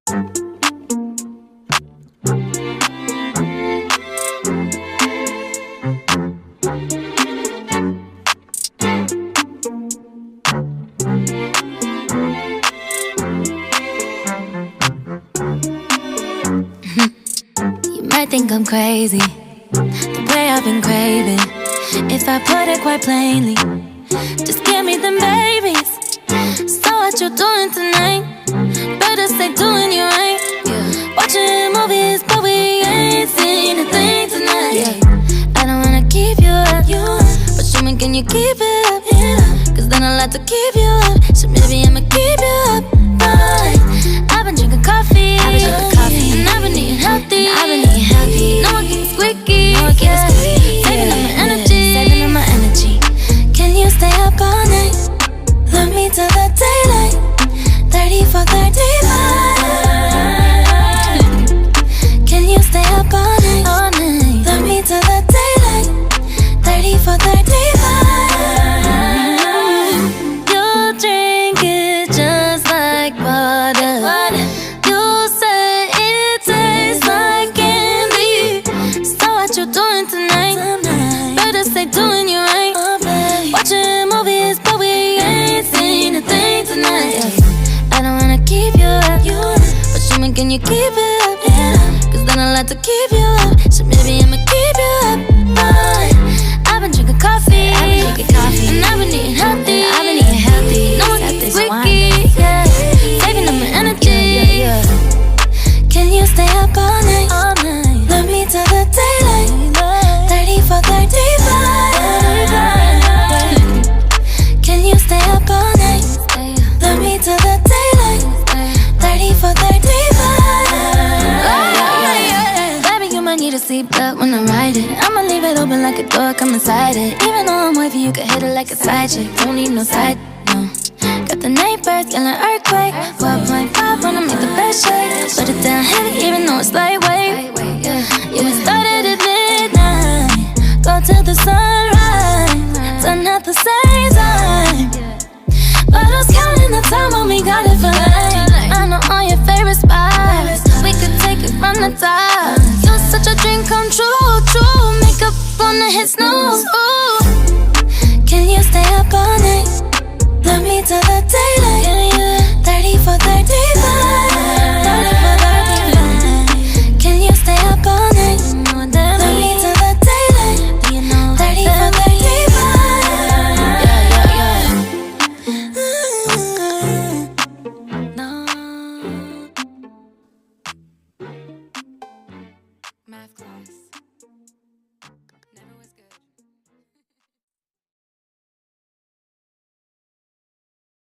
I think I'm crazy, the way I've been craving. If I put it quite plainly, just give me them babies. So what you doing tonight? Better stay doing you right. Watching movies, but we ain't seen a thing tonight. I don't wanna keep you up, but show me, can you keep it up? Cause then I'll have to keep you up. So maybe I'ma keep you up. Fine. I've been drinking coffee, and I've been eating healthy. No one keeps squeaky, saving up my energy. Can you stay up all night? Love me till the daylight. 30 for 35. Can you stay up all night? Love me till the daylight. 30 for 35. You drink it just like water. You say it tastes like candy. So what you doing tonight? Better stay doing you right. Watching movies, but we ain't seen a thing tonight. I don't wanna keep you up, but show me, can you keep it up? Cause then I'll have to keep you up. So maybe I'ma keep you up. Fine. I've been drinking coffee, and I've been eating healthy. No one keeps squeaky, saving up my energy. Can you stay up all night? Love me till the daylight. 30 for 35. Can you stay up all night? Love me till the daylight. 30 for 35. Baby, you might need a seatbelt when I ride it. I'ma leave it open like a door, come inside it. Even though I'm wavy, you can hit it like a side chick. Don't need no side, no. Got the neighbors yelling earthquake. 12.5 wanna make the best shake. Put it down heavy even though it's lightweight. Yeah, we started at midnight, go till the sunrise. Done at the same time, but who's counting the time when we got it for life? I know all your favorite spots, we could take it from the top. You're such a dream come true, true. Makeup on the hit snooze.